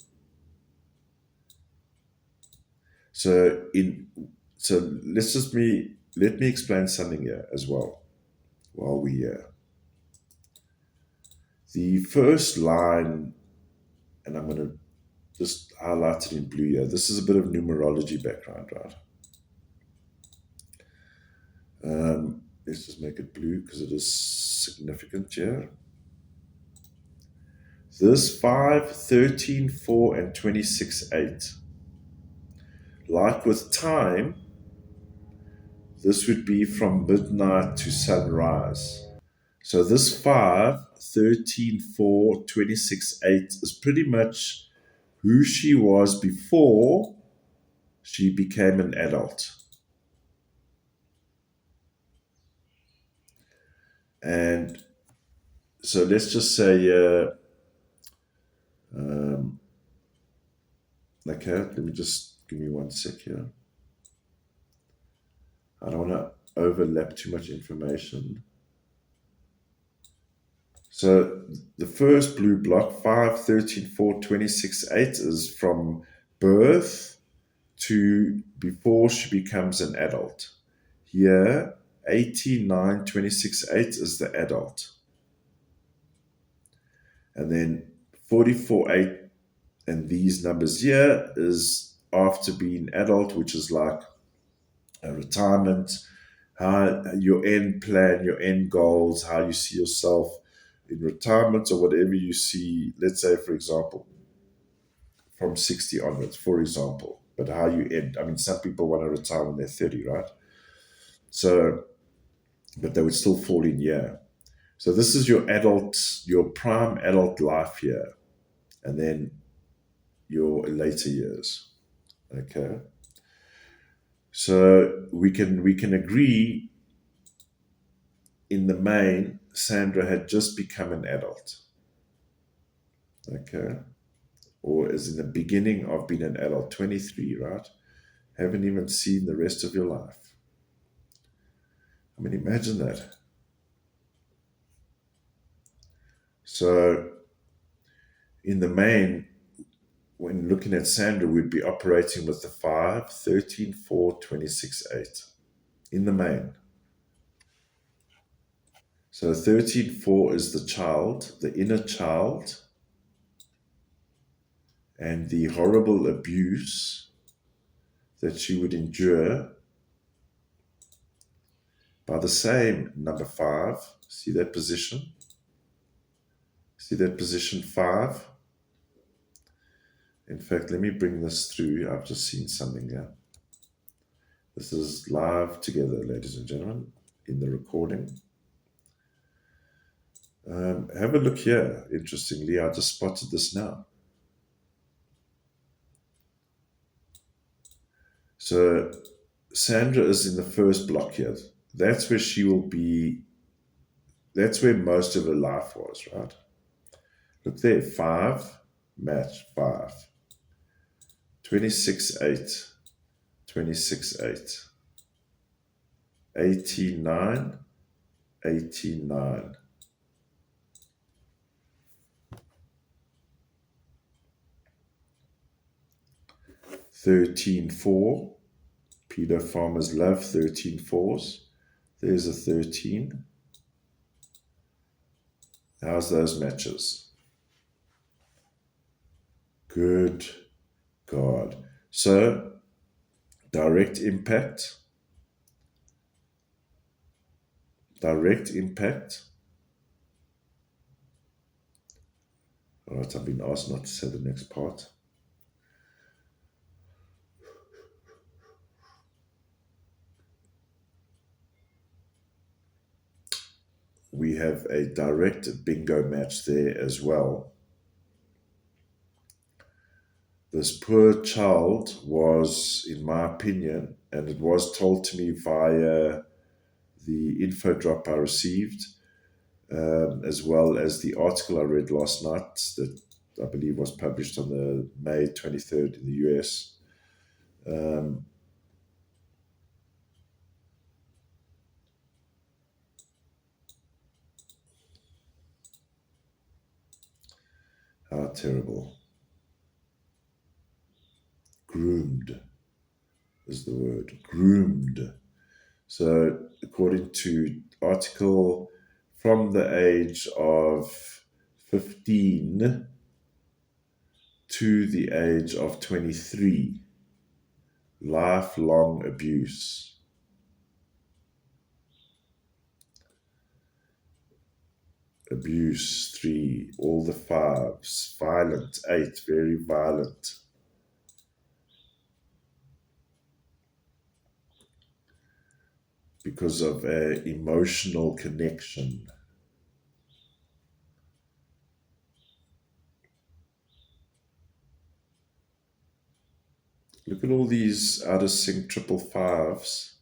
So let me explain something here as well while we're here. The first line, and I'm going to just highlight it in blue here. This is a bit of numerology background, right? Let's just make it blue because it is significant here. This 5, 13, 4, and 26, 8. Like with time, this would be from midnight to sunrise. So this 5, 13, 4, 26, 8 is pretty much who she was before she became an adult. And so let's just say, okay, let me just give me 1 sec here. I don't want to overlap too much information. So the first blue block, 5, 13, 4, 26, 8 is from birth to before she becomes an adult. Here, 18, 9, 26, 8 is the adult. And then 44, 8 and these numbers here is after being adult, which is like a retirement, how your end plan, your end goals, how you see yourself in retirement or whatever you see, let's say, for example, from 60 onwards, for example. but how you end. I mean, some people want to retire when they're 30, right? So, but they would still fall in year. So this is your prime adult life year, and then your later years. Okay. So we can agree in the main, Sandra had just become an adult. Okay. Or is in the beginning of being an adult, 23, right? Haven't even seen the rest of your life. I mean, imagine that. So, in the main, when looking at Sandra, we'd be operating with the 5, 13, 4, 26, 8. In the main. So 13, 4 is the child, the inner child, and the horrible abuse that she would endure by the same number 5. See that position? See that position 5? In fact, let me bring this through. I've just seen something here. This is live together, ladies and gentlemen, in the recording. Have a look here. Interestingly, I just spotted this now. So Sandra is in the first block here. That's where she will be. That's where most of her life was, right? Look there, 5, match 5. 26, 8. 26, 8. 18, 9. 18, 9. Thirteen, 4. Pedo farmers love 13 4s. There's a 13. How's those matches? Good God. So, direct impact. Direct impact. All right, I've been asked not to say the next part. We have a direct bingo match there as well. This poor child was, in my opinion, and it was told to me via the info drop I received, as well as the article I read last night that I believe was published on the May 23rd in the US. How terrible. Groomed is the word. Groomed. So, according to article, from the age of 15 to the age of 23, lifelong abuse. Abuse, 3, all the 5s, violent, 8, very violent. Because of an emotional connection. Look at all these out of sync triple 5s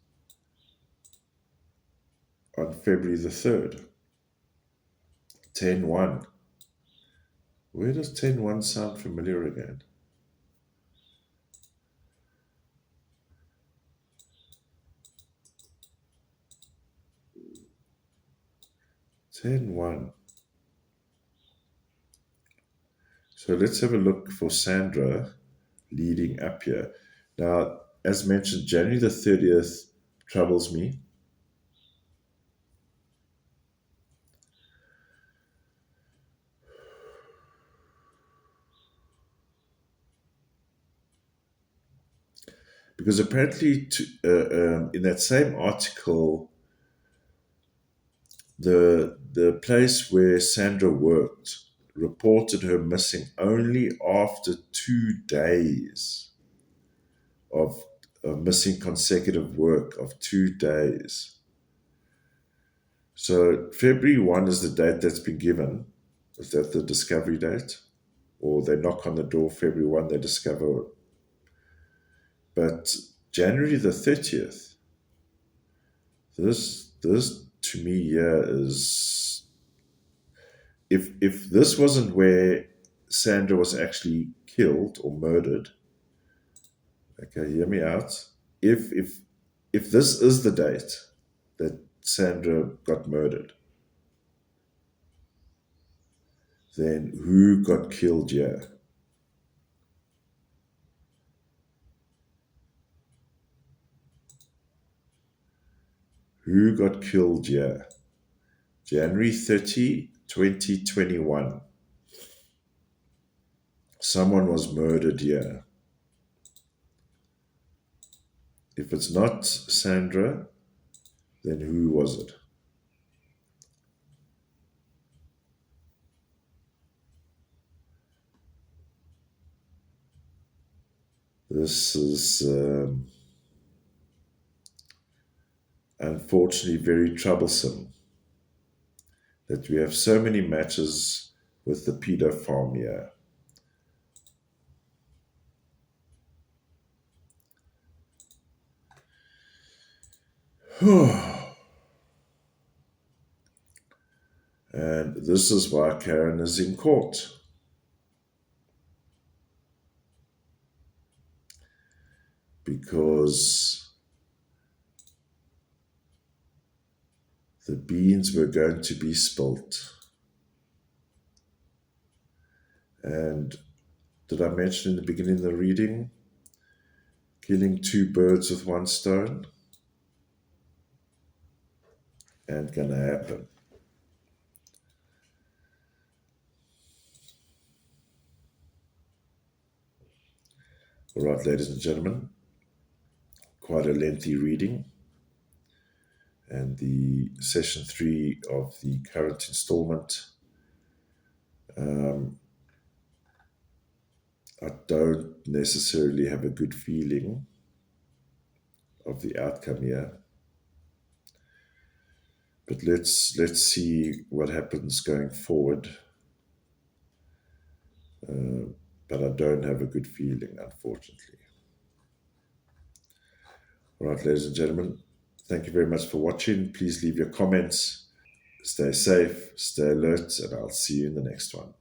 on February the 3rd. 10-1. Where does 10-1 sound familiar again? Ten one. So let's have a look for Sandra leading up here. Now, as mentioned, January the 30th troubles me. Because apparently in that same article, the place where Sandra worked reported her missing only after 2 days. of missing consecutive work of 2 days. So February 1 is the date that's been given. Is that the discovery date? Or they knock on the door February 1, they discover. But January the 30th, this to me here is, if this wasn't where Sandra was actually killed or murdered, okay, hear me out. If this is the date that Sandra got murdered, then who got killed here? Who got killed here? January 30, 2021. Someone was murdered here. If it's not Sandra, then who was it? This is unfortunately very troublesome that we have so many matches with the pedo farm here. And this is why Karen is in court. Because the beans were going to be spilt. And did I mention in the beginning of the reading, killing 2 birds with 1 stone? And gonna happen. All right, ladies and gentlemen, quite a lengthy reading. And the session 3 of the current installment. I don't necessarily have a good feeling of the outcome here. But let's see what happens going forward. But I don't have a good feeling, unfortunately. All right, ladies and gentlemen, thank you very much for watching. Please leave your comments. Stay safe, stay alert, and I'll see you in the next one.